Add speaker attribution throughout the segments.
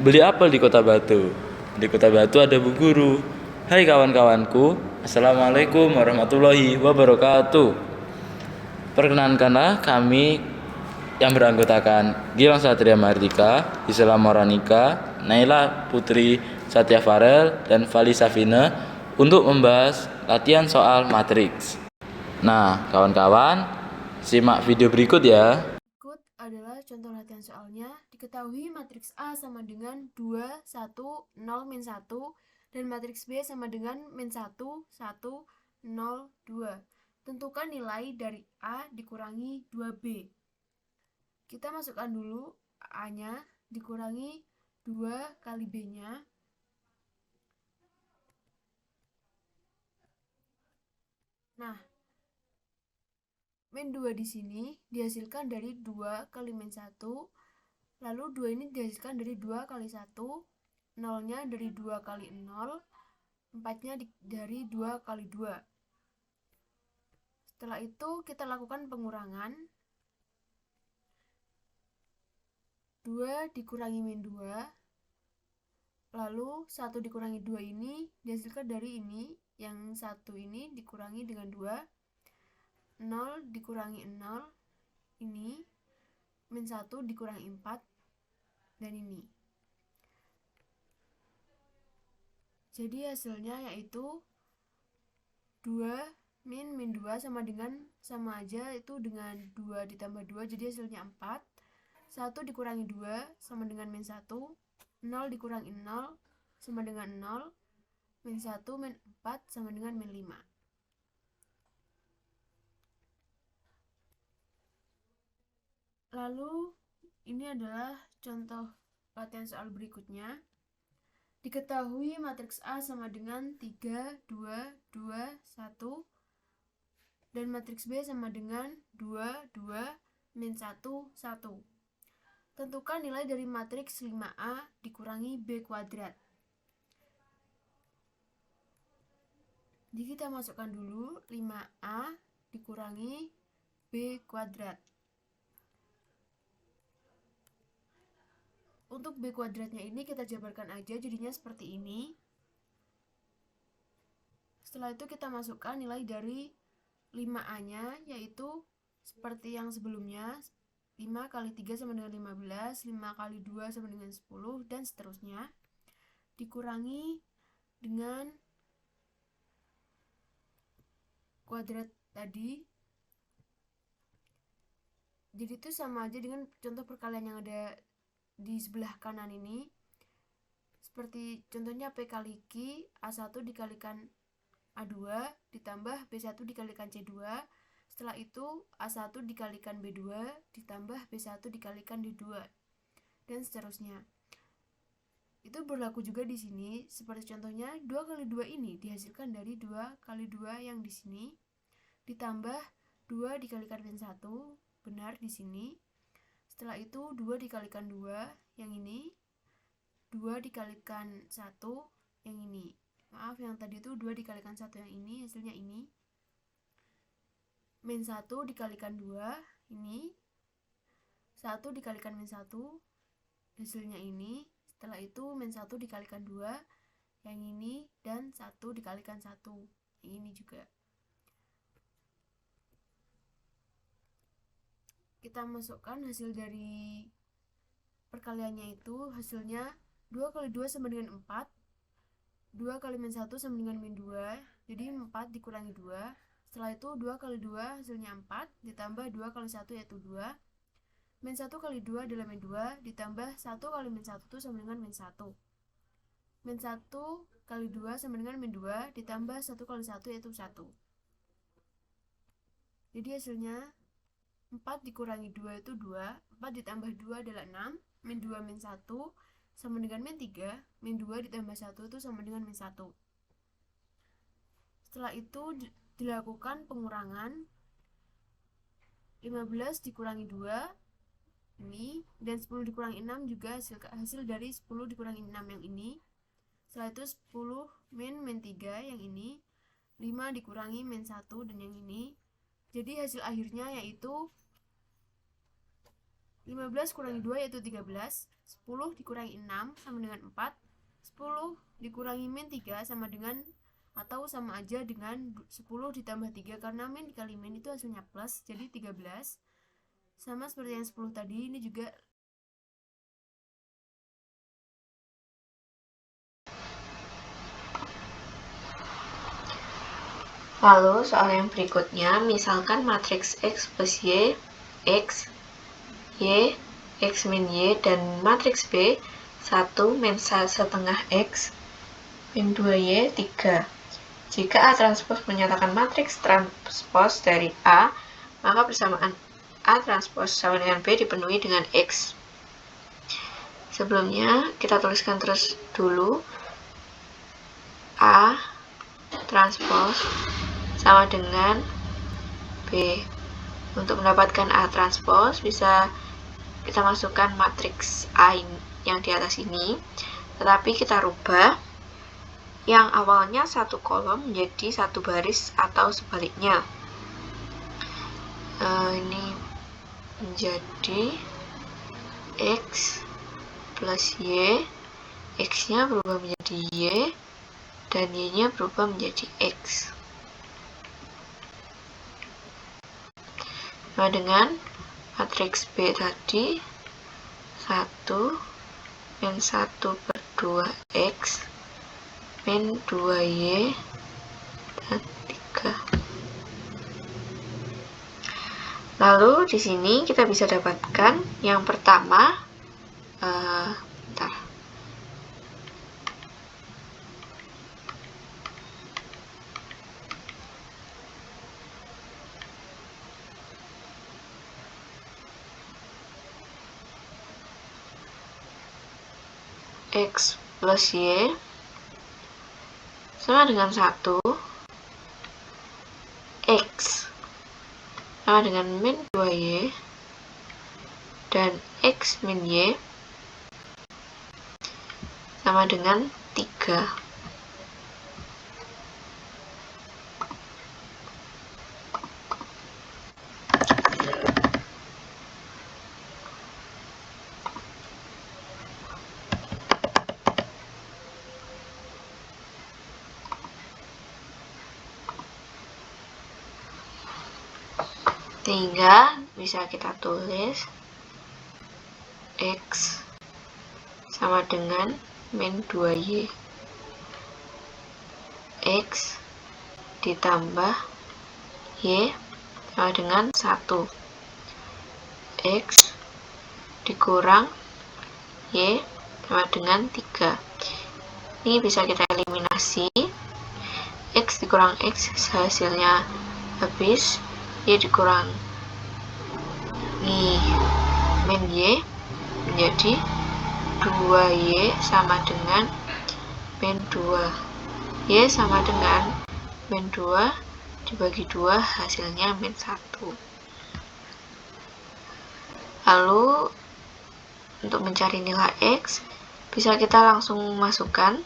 Speaker 1: beli apel di Kota Batu. Di Kota Batu ada Bu Guru. Hai kawan-kawanku, Assalamualaikum warahmatullahi wabarakatuh. Perkenankanlah kami yang beranggotakan Gilang Satria Mardika, Islam Moranika, Naila Putri Satya Farel, dan Vali Safina untuk membahas latihan soal matriks. Nah, kawan-kawan, simak video berikut ya.
Speaker 2: Berikut adalah contoh latihan soalnya. Diketahui matriks A sama dengan 2, 1, 0, min 1, dan matriks B sama dengan min 1, 1, 0, 2. Tentukan nilai dari A dikurangi 2B. Kita masukkan dulu A-nya dikurangi 2 kali B-nya. Nah, min 2 di sini dihasilkan dari 2 kali min 1, lalu 2 ini dihasilkan dari 2 kali 1, 0-nya dari 2 kali 0, 4-nya dari 2 kali 2. Setelah itu kita lakukan pengurangan. 2 dikurangi min 2, lalu 1 dikurangi 2 ini dihasilkan dari ini, yang 1 ini dikurangi dengan 2, 0 dikurangi 0 ini, min 1 dikurangi 4, dan ini. Jadi hasilnya yaitu 2 min 2 sama aja itu dengan 2 ditambah 2, jadi hasilnya 4. 1 dikurangi 2 sama dengan min 1, 0 dikurangi 0 sama dengan 0, min 1 min 4 sama dengan min 5. Lalu ini adalah contoh latihan soal berikutnya. Diketahui matriks A sama dengan 3, 2, 2, 1, dan matriks B sama dengan 2, 2, min 1, 1. Tentukan nilai dari matriks 5A dikurangi B kuadrat. Jadi kita masukkan dulu 5A dikurangi B kuadrat. Untuk B kuadratnya ini kita jabarkan aja, jadinya seperti ini. Setelah itu kita masukkan nilai dari 5A-nya, yaitu seperti yang sebelumnya, 5 kali 3 sama dengan 15, 5 kali 2 sama dengan 10, dan seterusnya. Dikurangi dengan kuadrat tadi. Jadi itu sama aja dengan contoh perkalian yang ada di sebelah kanan ini. Seperti contohnya P kali Q, A1 dikalikan A2 ditambah B1 dikalikan C2. Setelah itu A1 dikalikan B2 ditambah B1 dikalikan D2, dan seterusnya. Itu berlaku juga di sini, seperti contohnya 2 kali 2 ini dihasilkan dari 2 kali 2 yang di sini ditambah 2 dikalikan min 1, benar di sini. Setelah itu 2 dikalikan 2 yang ini, 2 dikalikan 1 yang ini. Maaf, yang tadi itu 2 dikalikan 1 yang ini, hasilnya ini. Min 1 dikalikan 2 ini, 1 dikalikan min 1, hasilnya ini. Setelah itu min 1 dikalikan 2 yang ini, dan 1 dikalikan 1 yang ini juga. Kita masukkan hasil dari perkaliannya itu, hasilnya 2 kali 2 sama dengan 4, 2 kali min 1 sama dengan min 2, jadi 4 dikurangi 2. Setelah itu 2 kali 2 hasilnya 4, ditambah 2 kali 1 yaitu 2. Min 1 kali 2 adalah min 2, ditambah 1 kali min 1 itu sama dengan min 1. Min 1 kali 2 sama dengan min 2, ditambah 1 kali 1 yaitu 1. Jadi hasilnya 4 dikurangi 2 itu 2, 4 ditambah 2 adalah 6, min 2 min 1 sama dengan min 3, min 2 ditambah 1 itu sama dengan min 1. Setelah itu dilakukan pengurangan. 15 dikurangi 2 ini, dan 10 dikurangi 6 juga hasil dari 10 dikurangi 6 yang ini. Setelah itu 10 min 3 yang ini, 5 dikurangi min 1 dan yang ini. Jadi hasil akhirnya yaitu 15 kurangi 2 yaitu 13. 10 dikurangi 6 sama dengan 4. 10 dikurangi min 3 sama dengan atau sama aja dengan 10 ditambah 3, karena min dikali min itu hasilnya plus, jadi 13. Sama seperti yang 10 tadi, ini juga
Speaker 3: Lalu soal yang berikutnya, misalkan matriks X plus Y, X, Y, X min Y, dan matriks B 1 min 1 setengah X min 2Y 3. Jika A transpos menyatakan matriks transpos dari A, maka persamaan A transpos sama dengan B dipenuhi dengan X. Sebelumnya kita tuliskan terus dulu A transpos sama dengan B. Untuk mendapatkan A transpos bisa kita masukkan matriks A yang di atas ini, tetapi kita rubah yang awalnya satu kolom menjadi satu baris atau sebaliknya. Ini menjadi X plus Y, X-nya berubah menjadi Y, dan Y-nya berubah menjadi X. Sama dengan matriks B tadi, 1 min 1 per 2X min 2Y dan 3. Lalu di sini kita bisa dapatkan yang pertama, X plus Y sama dengan 1, X sama dengan min 2Y, dan X min Y sama dengan 3. Sehingga bisa kita tulis X sama dengan min 2Y, X ditambah Y sama dengan 1, X dikurang Y sama dengan 3. Ini bisa kita eliminasi. X dikurang X hasilnya habis, Y dikurang min Y menjadi 2Y sama dengan min 2. Y sama dengan min 2 dibagi 2 hasilnya min 1. Lalu untuk mencari nilai X bisa kita langsung masukkan,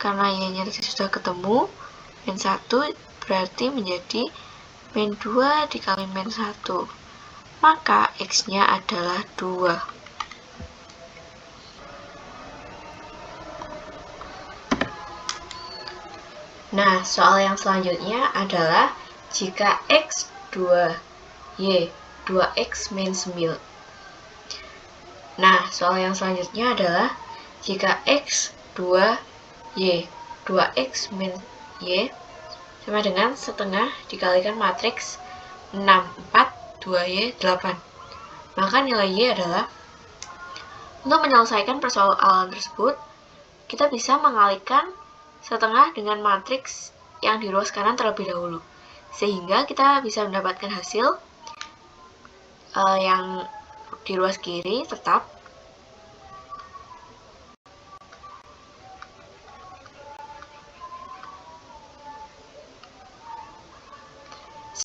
Speaker 3: karena Y-nya sudah ketemu, min 1 berarti menjadi min 2 dikali min 1, maka X-nya adalah 2. Nah, soal yang selanjutnya adalah jika X 2, Y 2X min 9. Nah, soal yang selanjutnya adalah jika X 2, Y 2X min Y sama dengan setengah dikalikan matriks 6, 4, 2Y, 8. Maka nilai Y adalah, untuk menyelesaikan persoalan tersebut, kita bisa mengalihkan setengah dengan matriks yang di ruas kanan terlebih dahulu, sehingga kita bisa mendapatkan hasil yang di ruas kiri tetap.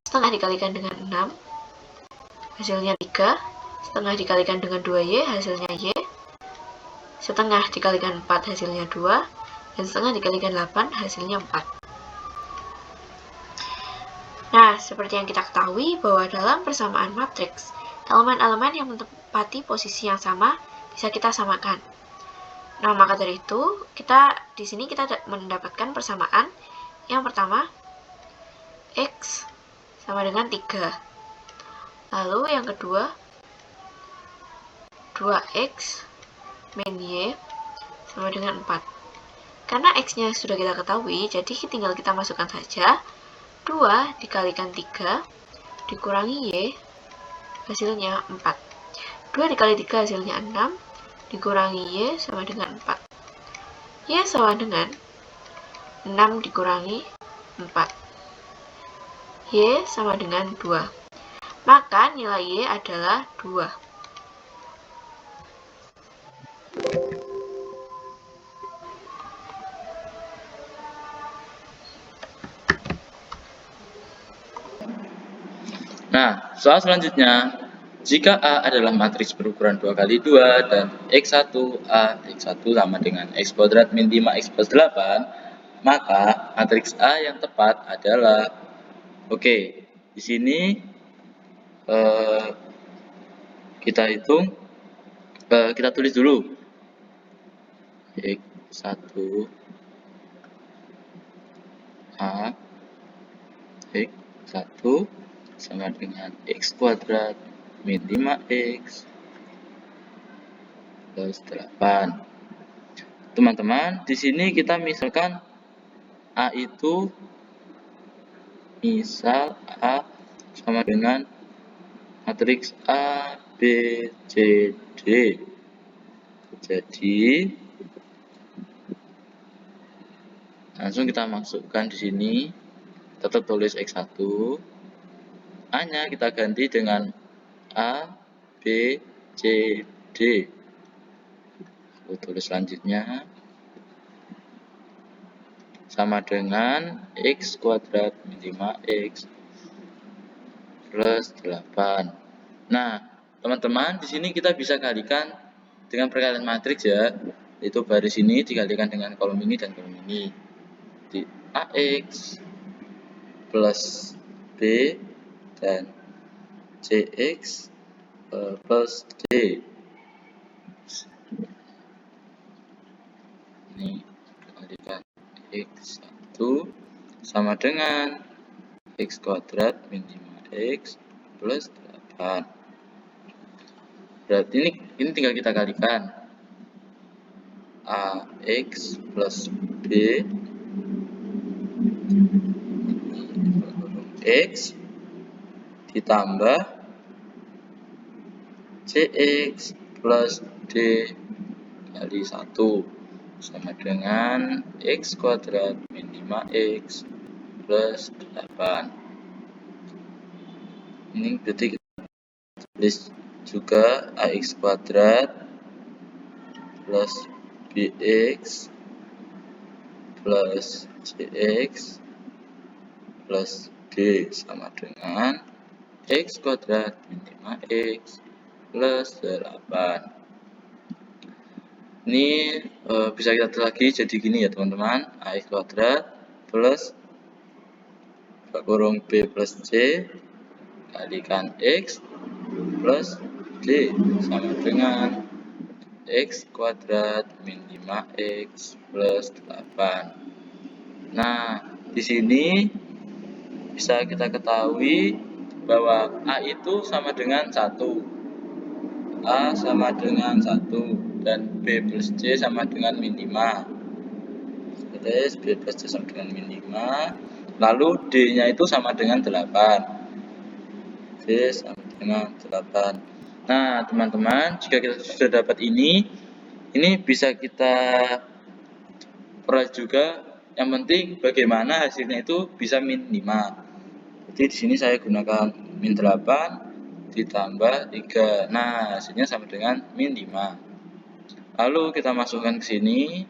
Speaker 3: Setengah dikalikan dengan 6 hasilnya 3, setengah dikalikan dengan 2Y hasilnya Y, setengah dikalikan 4 hasilnya 2, dan setengah dikalikan 8 hasilnya 4. Nah, seperti yang kita ketahui bahwa dalam persamaan matriks, elemen-elemen yang menempati posisi yang sama bisa kita samakan. Nah, maka dari itu di sini kita mendapatkan persamaan. Yang pertama, X sama dengan 3. Lalu yang kedua, 2X min Y sama dengan 4. Karena X-nya sudah kita ketahui, jadi tinggal kita masukkan saja 2 dikalikan 3 dikurangi Y, hasilnya 4. 2 dikali 3 hasilnya 6, dikurangi Y sama dengan 4. Y sama dengan 6 dikurangi 4. Y sama dengan 2. Maka nilai Y adalah 2.
Speaker 1: Nah, soal selanjutnya, jika A adalah matriks berukuran 2 kali 2 dan X1 A X1 sama dengan X kuadrat min 5X plus 8, maka matriks A yang tepat adalah, oke, di sini kita hitung, kita tulis dulu X1 A X1 sama dengan X kuadrat min 5X plus 8. Teman-teman, di sini kita misalkan A itu misal A sama dengan matriks A, B, C, D. Jadi langsung kita masukkan di sini, tetap tulis X1. A-nya kita ganti dengan A, B, C, D. Lalu tulis selanjutnya sama dengan X kuadrat min 5X plus 8. Nah, teman-teman, di sini kita bisa kalikan dengan perkalian matriks ya, yaitu baris ini dikalikan dengan kolom ini dan kolom ini. Di AX plus B dan CX plus D. Ini kalikan X1 sama dengan X kuadrat min 5X plus 8. Berarti ini tinggal kita kalikan. AX plus B X ditambah CX plus D kali 1 sama dengan X kuadrat min 5X plus 8. Ini berarti kita tulis juga AX kuadrat plus BX plus CX plus D sama dengan X kuadrat min 5X plus 8. Ini bisa kita tulis lagi jadi gini ya teman-teman, AX kuadrat plus kurung B plus C kalikan X plus D sama dengan X kuadrat min 5X plus 8. Nah, di sini bisa kita ketahui bahwa A itu sama dengan 1. A sama dengan 1 dan B plus C sama dengan min 5. Terus B plus C sama dengan min 5. Lalu D-nya itu sama dengan 8. D sama dengan 8. Nah, teman-teman, jika kita sudah dapat ini bisa kita peroleh juga. Yang penting bagaimana hasilnya itu bisa min 5. Jadi di sini saya gunakan min 8 ditambah 3. Nah, hasilnya sama dengan min 5. Lalu kita masukkan ke sini.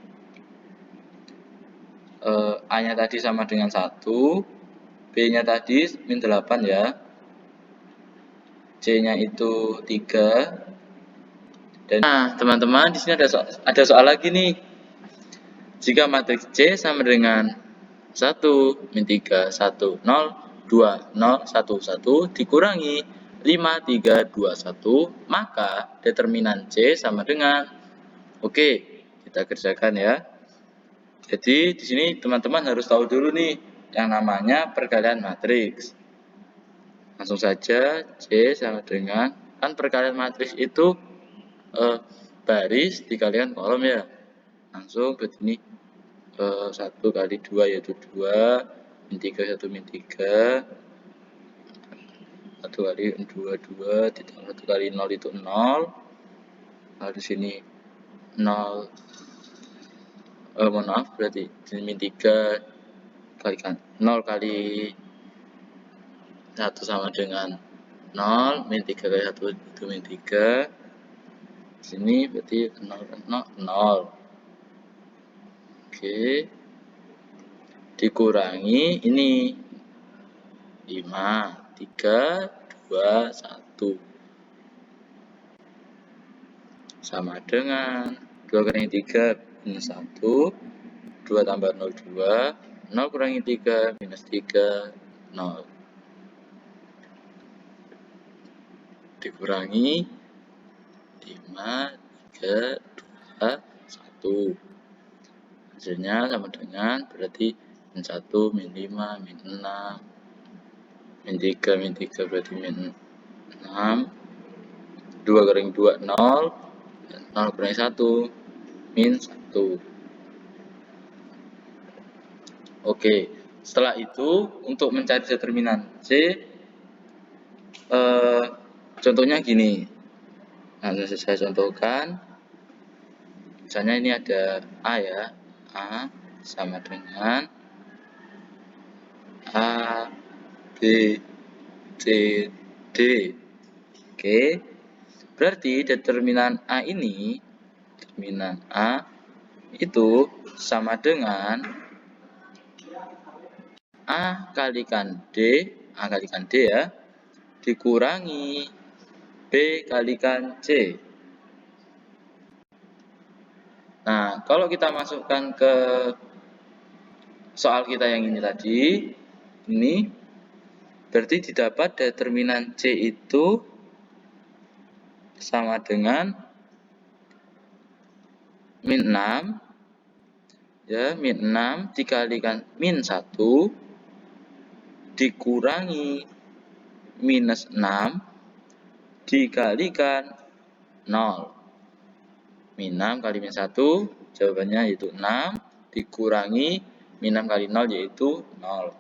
Speaker 1: A-nya tadi sama dengan 1. B-nya tadi min 8 ya. C-nya itu 3. Dan nah, teman-teman, di sini ada soal lagi nih. Jika matriks C sama dengan 1 min 3 1 0 2 0 1 1 dikurangi 5, 3, 2, 1, maka determinan C sama dengan, oke, kita kerjakan ya. Jadi di sini teman-teman harus tahu dulu nih yang namanya perkalian matriks. Langsung saja C sama dengan, kan perkalian matriks itu baris dikalikan kolom ya. Langsung begini, 1 kali 2 yaitu 2, min 3 1 min 3, 1 kali 2 2, ditambah 1 kali 0 itu 0. Lalu di sini 0, mohon maaf, berarti min 3 kalikan 0 kali 1 sama dengan 0, min 3 kali 1 itu min 3. Di sini berarti 0. Oke. Dikurangi ini 5, 3, 2, 1. Sama dengan 2 kurangi 3 minus 1, 2 tambah 0, 2, 0 kurangi 3 minus 3, 0. Dikurangi 5, 3, 2, 1. Hasilnya sama dengan, berarti min 1, min 5, min 6, min 3 berarti min 6, 2 kurangi 2, 0, 0 kurangi 1, min 1. Oke, setelah itu untuk mencari determinan C, contohnya gini. Nah, saya contohkan. Misalnya ini ada A ya. A sama dengan A, B, C, D. Oke. Berarti determinan A ini, determinan A itu sama dengan A kalikan D ya, dikurangi B kalikan C. Nah, kalau kita masukkan ke soal kita yang ini tadi, ini berarti didapat determinan C itu sama dengan min 6, ya, min 6 dikalikan min 1 dikurangi minus 6 dikalikan 0. Min 6 kali min 1, jawabannya yaitu 6, dikurangi min 6 kali 0 yaitu 0.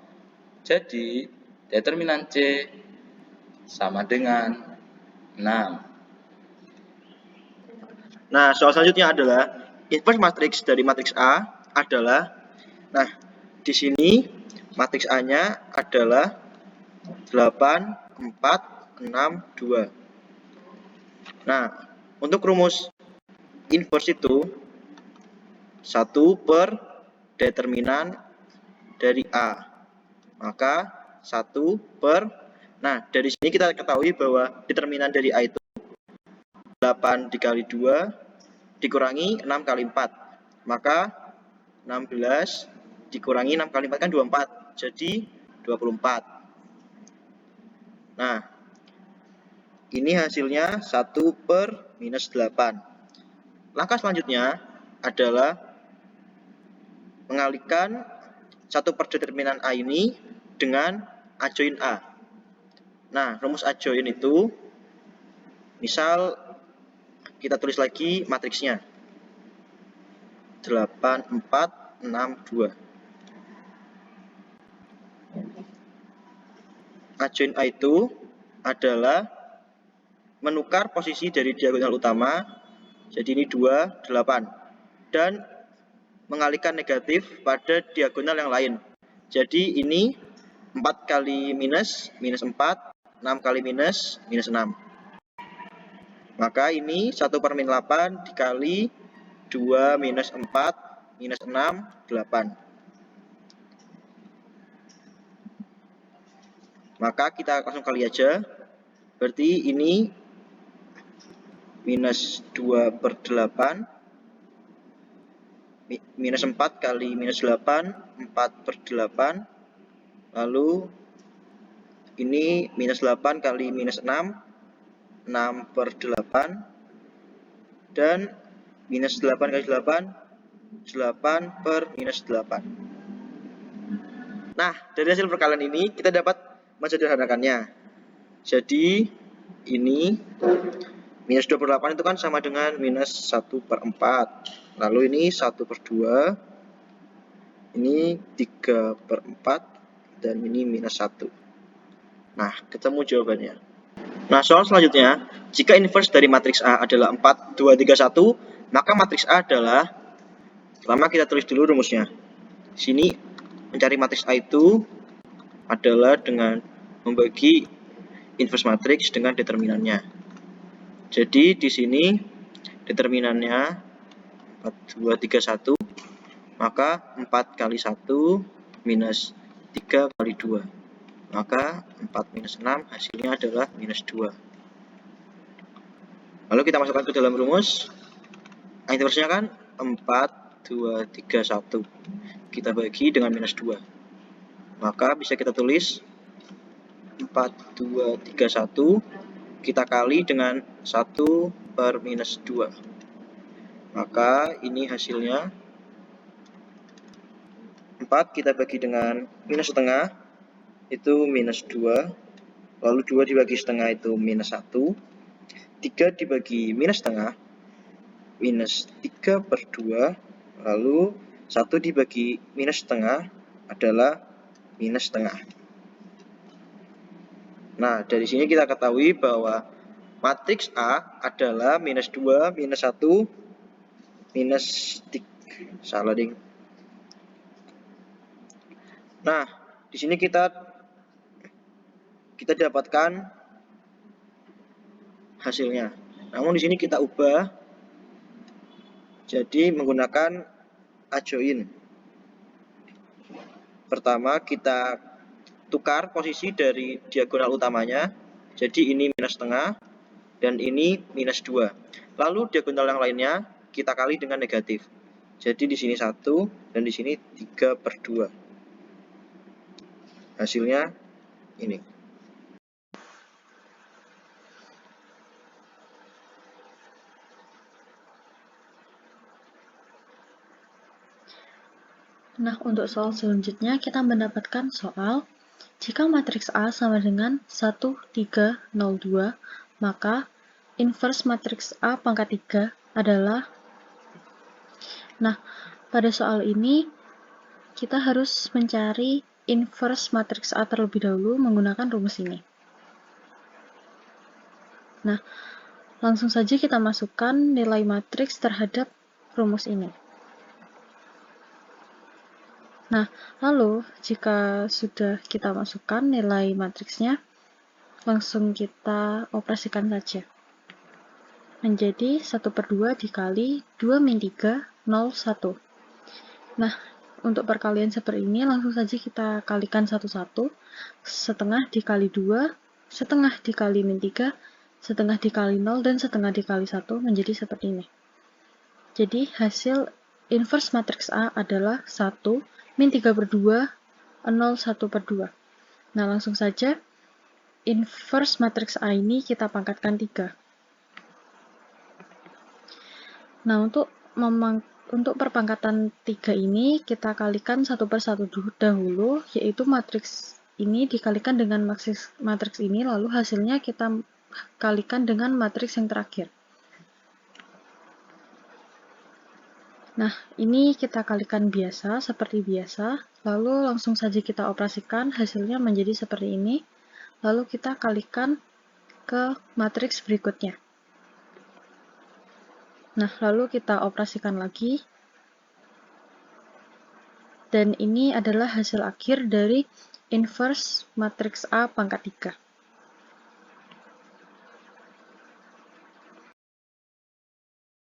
Speaker 1: Jadi, determinan C sama dengan 6.
Speaker 4: Nah, soal selanjutnya adalah inverse matriks dari matriks A adalah, nah, di sini matriks A-nya adalah 8, 4, 6, 2. Nah, untuk rumus inverse itu 1 per determinan dari A. Maka 1 per, nah dari sini kita ketahui bahwa determinan dari A itu 8 dikali 2 dikurangi 6 kali 4. Maka 16 dikurangi 6 kali 4 kan 24. Jadi 24. Nah, ini hasilnya 1 per minus 8. Langkah selanjutnya adalah mengalihkan 1 per determinan A ini dengan adjoin A. Nah, rumus adjoin itu, misal kita tulis lagi matriksnya. 8, 4, 6, 2. Adjoin A itu adalah menukar posisi dari diagonal utama, jadi ini 2, 8. Dan mengalihkan negatif pada diagonal yang lain. Jadi ini 4 kali minus, minus 4, 6 kali minus, minus 6. Maka ini 1 per min 8 dikali 2 minus 4, minus 6, 8. Maka kita langsung kali aja. Berarti ini minus 2 per 8, minus 4 kali minus 8, 4 per 8, lalu Ini minus 8 kali minus 6, 6 per 8, dan minus 8 kali 8, 8 per minus 8. Nah, dari hasil perkalian ini kita dapat mensederhanakannya. Jadi, ini minus 2 per 8 itu kan sama dengan minus 1 per 4. Lalu ini 1 per 2, ini 3 per 4, dan ini minus 1. Nah, ketemu jawabannya. Nah, soal selanjutnya, jika inverse dari matriks A adalah 4, 2, 3, 1, maka matriks A adalah, pertama kita tulis dulu rumusnya. Di sini mencari matriks A itu adalah dengan membagi inverse matriks dengan determinannya. Jadi di sini determinannya 4, 2, 3, 1, maka 4 kali 1 minus 3 kali 2. Maka 4 minus 6 hasilnya adalah minus 2. Lalu kita masukkan ke dalam rumus. Inverse-nya kan 4, 2, 3, 1. Kita bagi dengan minus 2. Maka bisa kita tulis 4, 2, 3, 1. Kita kali dengan 1 per minus 2. Maka ini hasilnya 4 kita bagi dengan minus setengah, itu minus 2. Lalu 2 dibagi setengah itu minus 1. 3 dibagi minus setengah, minus 3 per 2. Lalu 1 dibagi minus setengah adalah minus setengah. Nah, dari sini kita ketahui bahwa matriks A adalah minus 2, minus 1, minus 3. Salah, ding. Nah, di sini kita dapatkan hasilnya. Namun di sini kita ubah jadi menggunakan adjoin. Pertama kita tukar posisi dari diagonal utamanya. Jadi ini minus setengah dan ini minus 2. Lalu diagonal yang lainnya kita kali dengan negatif. Jadi di sini 1 dan di sini 3 per 2. Hasilnya ini.
Speaker 3: Nah, untuk soal selanjutnya kita mendapatkan soal jika matriks A sama dengan 1, 3, 0, 2, maka inverse matriks A pangkat 3 adalah. Nah, pada soal ini kita harus mencari inverse matriks A terlebih dahulu menggunakan rumus ini. Nah, langsung saja kita masukkan nilai matriks terhadap rumus ini. Nah, lalu jika sudah kita masukkan nilai matriksnya, langsung kita operasikan saja. Menjadi 1 per 2 dikali 2 min 3, 0, 1. Nah, untuk perkalian seperti ini, langsung saja kita kalikan satu-satu. Setengah dikali 2, setengah dikali min 3, setengah dikali 0, dan setengah dikali 1 menjadi seperti ini. Jadi, hasil inverse matriks A adalah 1, min 3 per 2, 0, 1 per 2. Nah, langsung saja inverse matriks A ini kita pangkatkan 3. Nah, untuk perpangkatan 3 ini kita kalikan 1 per 1 dahulu, yaitu matriks ini dikalikan dengan matriks ini, lalu hasilnya kita kalikan dengan matriks yang terakhir. Nah, ini kita kalikan biasa, seperti biasa, lalu langsung saja kita operasikan, hasilnya menjadi seperti ini, lalu kita kalikan ke matriks berikutnya. Nah, lalu kita operasikan lagi, dan ini adalah hasil akhir dari inverse matriks A pangkat 3.